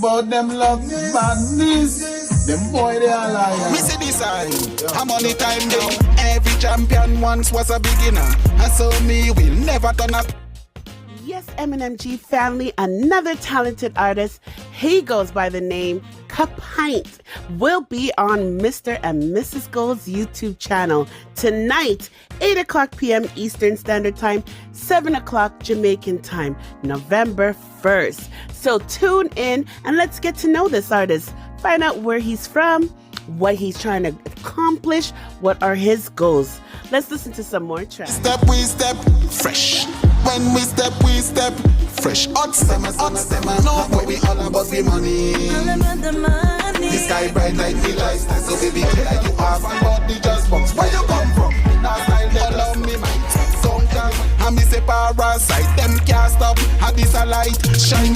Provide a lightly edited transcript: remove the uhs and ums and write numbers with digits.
But them love badness. Them boy they are liars. We see this sign. I'm on the time now. Every champion once was a beginner. And so me will never turn up. Yes, M&MG family, another talented artist. He goes by the name Capine. Will be on Mr. and Mrs. Gold's YouTube channel tonight, 8 o'clock p.m. Eastern Standard Time, 7 o'clock Jamaican time, November 1st. So tune in and let's get to know this artist. Find out where he's from, what he's trying to accomplish, what are his goals. Let's listen to some more tracks. Step, we step, fresh. When we step, fresh. Hot summer. No, but we all about the money. The sky bright like the lights. So baby, like you have and body just box. Where you come from? Now style allow me my sound. And me say parasite. Them can't stop. And this a light. Shine.